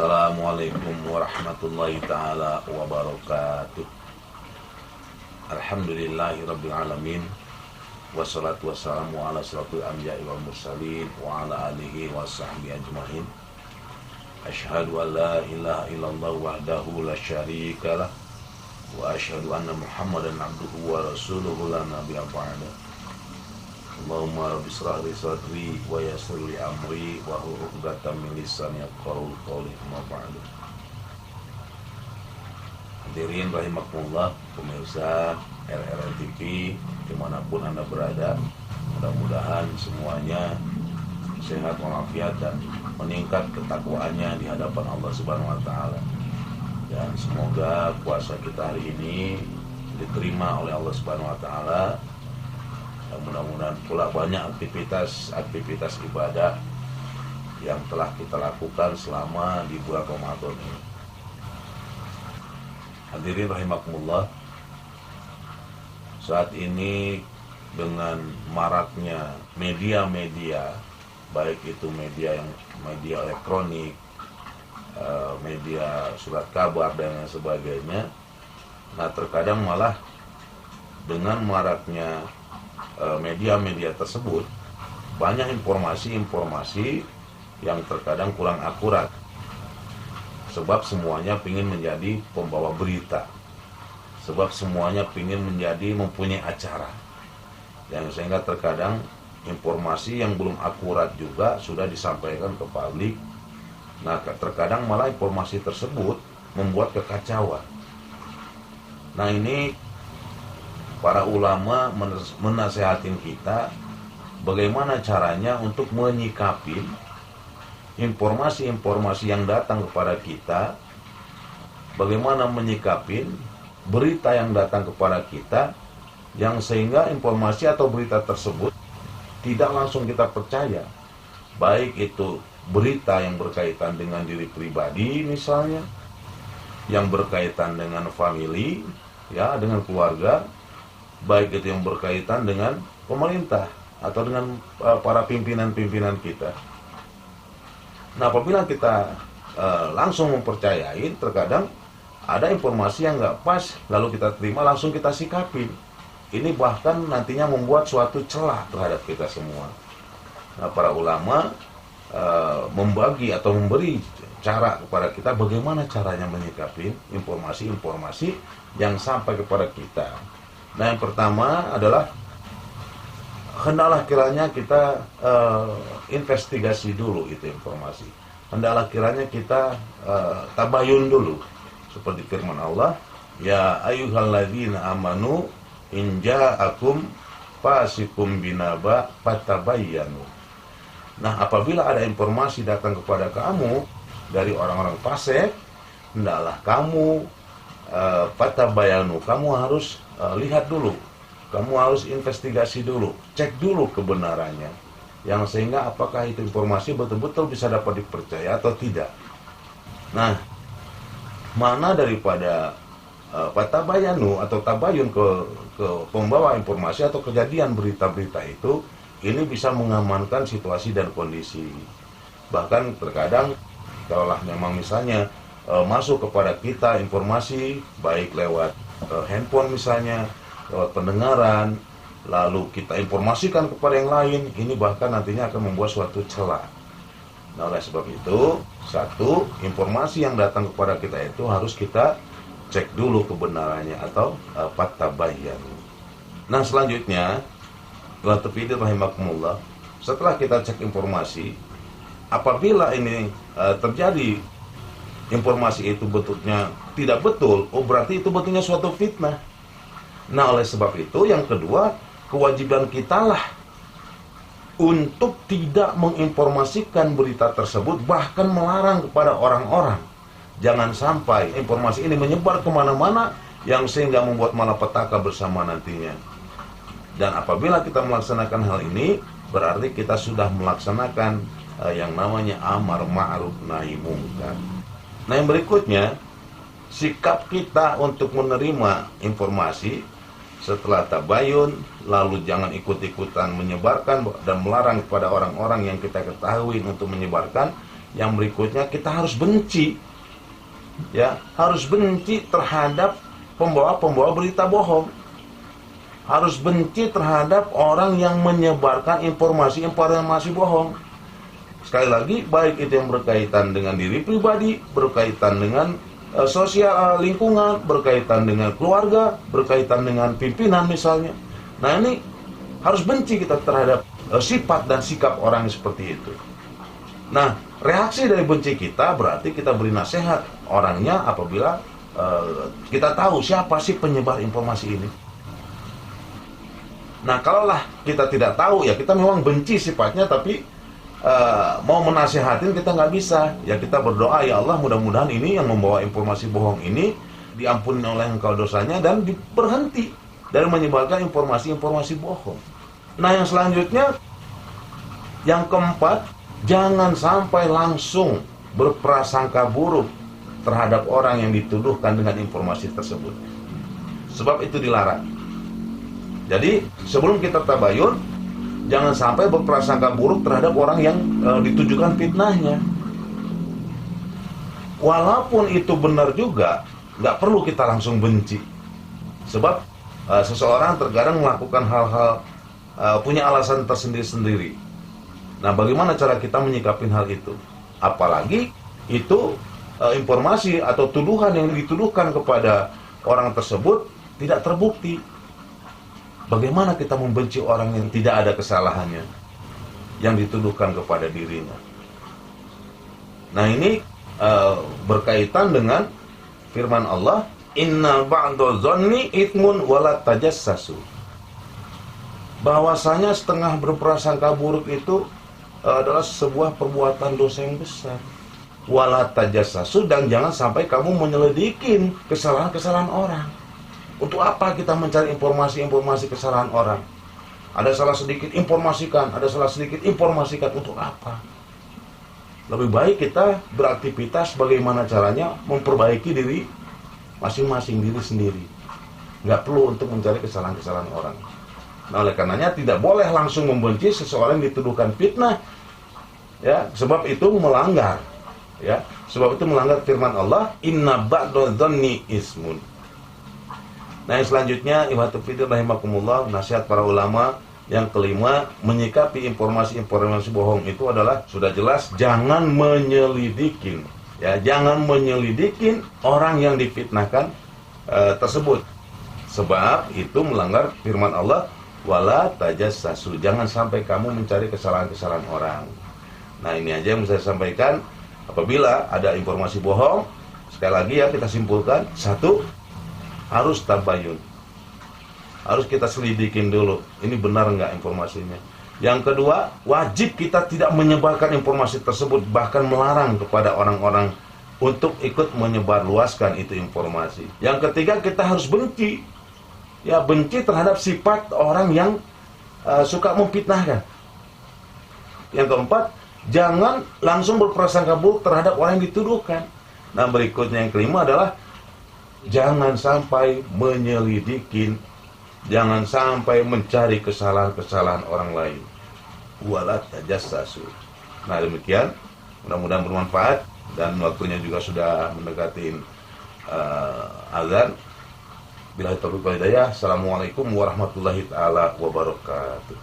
Assalamualaikum warahmatullahi ta'ala wabarakatuh. Alhamdulillahirabbil alamin. Wassalatu wassalamu ala asyrafil anbiya'i wal mursalin wa ala alihi wa sahbihi ajmain. Asyhadu an la ilaha illallah wahdahu la syarikalah wa asyhadu anna Muhammadan abduhu wa rasuluhu la nabiyya ba'da. Allahumma rabbi shrah li sadri wa yassir li amri wa hlul 'uqdatam min lisani yafqahu qawli. Amma ba'du. Hadirin rahimakumullah, pemirsa RRN TV dimanapun Anda berada, mudah-mudahan semuanya sehat walafiat dan meningkat ketakwaannya di hadapan Allah Subhanahu wa taala. Dan semoga puasa kita hari ini diterima oleh Allah Subhanahu wa taala. Dan mudah-mudahan pula banyak aktivitas ibadah yang telah kita lakukan selama di bulan Ramadan ini. Hadirin rahimakumullah, saat ini dengan maraknya media-media, baik itu media elektronik, media surat kabar dan lain sebagainya, nah terkadang malah dengan maraknya media-media tersebut banyak informasi-informasi yang terkadang kurang akurat, sebab semuanya ingin menjadi pembawa berita, sebab semuanya ingin mempunyai acara, yang sehingga terkadang informasi yang belum akurat juga sudah disampaikan ke publik. Nah, terkadang malah informasi tersebut membuat kekacauan. Nah, ini para ulama menasihatin kita bagaimana caranya untuk menyikapi informasi-informasi yang datang kepada kita, bagaimana menyikapi berita yang datang kepada kita, yang sehingga informasi atau berita tersebut tidak langsung kita percaya, baik itu berita yang berkaitan dengan diri pribadi misalnya, yang berkaitan dengan family, ya, dengan keluarga, baik itu yang berkaitan dengan pemerintah atau dengan para pimpinan-pimpinan kita. Nah, apabila kita langsung mempercayai, terkadang ada informasi yang nggak pas, lalu kita terima, langsung kita sikapi. Ini bahkan nantinya membuat suatu celah terhadap kita semua. Nah, para ulama membagi atau memberi cara kepada kita bagaimana caranya menyikapi informasi-informasi yang sampai kepada kita. Nah, yang pertama adalah hendaklah kiranya kita investigasi dulu itu informasi. Hendaklah kiranya kita tabayun dulu, seperti firman Allah, ya ayyuhalladzina amanu in ja'akum fasikum binaba fatabayyanu. Nah, apabila ada informasi datang kepada kamu dari orang-orang fasik, hendaklah kamu fatabayyanu, kamu harus lihat dulu, kamu harus investigasi dulu, cek dulu kebenarannya, yang sehingga apakah itu informasi betul-betul bisa dapat dipercaya atau tidak. Nah, mana daripada fatabayanu atau tabayun ke pembawa informasi atau kejadian berita-berita itu, ini bisa mengamankan situasi dan kondisi. Bahkan terkadang kalaulah memang misalnya masuk kepada kita informasi baik lewat handphone misalnya, lewat pendengaran, lalu kita informasikan kepada yang lain, ini bahkan nantinya akan membuat suatu celah. Nah, oleh sebab itu, satu, informasi yang datang kepada kita itu harus kita cek dulu kebenarannya atau fatabayyanu. Nah, selanjutnya, rahimakumullah, setelah kita cek informasi, apabila ini terjadi informasi itu betulnya tidak betul, oh berarti itu betulnya suatu fitnah. Nah, oleh sebab itu, yang kedua, kewajiban kita lah untuk tidak menginformasikan berita tersebut, bahkan melarang kepada orang-orang. Jangan sampai informasi ini menyebar kemana-mana, yang sehingga membuat malapetaka bersama nantinya. Dan apabila kita melaksanakan hal ini, berarti kita sudah melaksanakan yang namanya amar ma'ruf nahi mungkar. Nah, yang berikutnya, sikap kita untuk menerima informasi setelah tabayun, lalu jangan ikut-ikutan menyebarkan dan melarang kepada orang-orang yang kita ketahui untuk menyebarkan. yang berikutnya kita harus benci, ya, harus benci terhadap pembawa-pembawa berita bohong. Harus benci terhadap orang yang menyebarkan informasi-informasi bohong. Sekali lagi, baik itu yang berkaitan dengan diri pribadi, berkaitan dengan sosial lingkungan, berkaitan dengan keluarga, berkaitan dengan pimpinan misalnya. Nah, ini harus benci kita terhadap sifat dan sikap orang seperti itu. Nah, reaksi dari benci kita berarti kita beri nasihat orangnya apabila kita tahu siapa sih penyebar informasi ini. Nah, kalaulah kita tidak tahu, ya kita memang benci sifatnya, tapi mau menasihatin kita nggak bisa. Ya kita berdoa, ya Allah, mudah-mudahan ini yang membawa informasi bohong ini diampuni oleh Engkau dosanya dan berhenti dari menyebarkan informasi-informasi bohong. Nah, yang selanjutnya, yang keempat, jangan sampai langsung berprasangka buruk terhadap orang yang dituduhkan dengan informasi tersebut. Sebab itu dilarang. Jadi, sebelum kita tabayun, jangan sampai berprasangka buruk terhadap orang yang ditujukan fitnahnya. Walaupun itu benar juga, nggak perlu kita langsung benci. Sebab seseorang terkadang melakukan hal-hal punya alasan tersendiri-sendiri. Nah, bagaimana cara kita menyikapi hal itu? Apalagi itu informasi atau tuduhan yang dituduhkan kepada orang tersebut tidak terbukti. Bagaimana kita membenci orang yang tidak ada kesalahannya yang dituduhkan kepada dirinya? Nah, ini berkaitan dengan firman Allah, "Inna ba'da dzanni itsmun wala tajassasu." Bahwasanya setengah berprasangka buruk itu adalah sebuah perbuatan dosa yang besar. Wala tajassasu, dan jangan sampai kamu menyelidikin kesalahan-kesalahan orang. Untuk apa kita mencari informasi-informasi kesalahan orang? Ada salah sedikit, informasikan. Ada salah sedikit, informasikan. Untuk apa? Lebih baik kita beraktivitas bagaimana caranya memperbaiki diri masing-masing, diri sendiri. Nggak perlu untuk mencari kesalahan-kesalahan orang. Nah, oleh karenanya tidak boleh langsung membenci seseorang yang dituduhkan fitnah. Ya, sebab itu melanggar. Ya, sebab itu melanggar firman Allah, "Inna ba'da dzanni ismun." Nah, yang selanjutnya, ikhwatul fillah rahimakumullah, nasihat para ulama yang kelima, menyikapi informasi-informasi bohong itu adalah sudah jelas jangan menyelidikin, ya, jangan menyelidikin orang yang difitnahkan tersebut. Sebab itu melanggar firman Allah, wala tajassasu, jangan sampai kamu mencari kesalahan-kesalahan orang. Nah, ini aja yang saya sampaikan. Apabila ada informasi bohong, sekali lagi ya kita simpulkan, satu, harus tabayun. Harus kita selidikin dulu, ini benar nggak informasinya. Yang kedua, wajib kita tidak menyebarkan informasi tersebut, bahkan melarang kepada orang-orang untuk ikut menyebarluaskan itu informasi. Yang ketiga, kita harus benci. Ya, benci terhadap sifat orang yang suka memfitnahkan. Yang keempat, jangan langsung berprasangka buruk terhadap orang yang dituduhkan. Nah, berikutnya yang kelima adalah jangan sampai menyelidikin, jangan sampai mencari kesalahan-kesalahan orang lain. Wala tajassasu. Nah, demikian. Mudah-mudahan bermanfaat, dan waktunya juga sudah mendekati azan. Billahi taufiq wal hidayah. Assalamualaikum warahmatullahi taala wabarakatuh.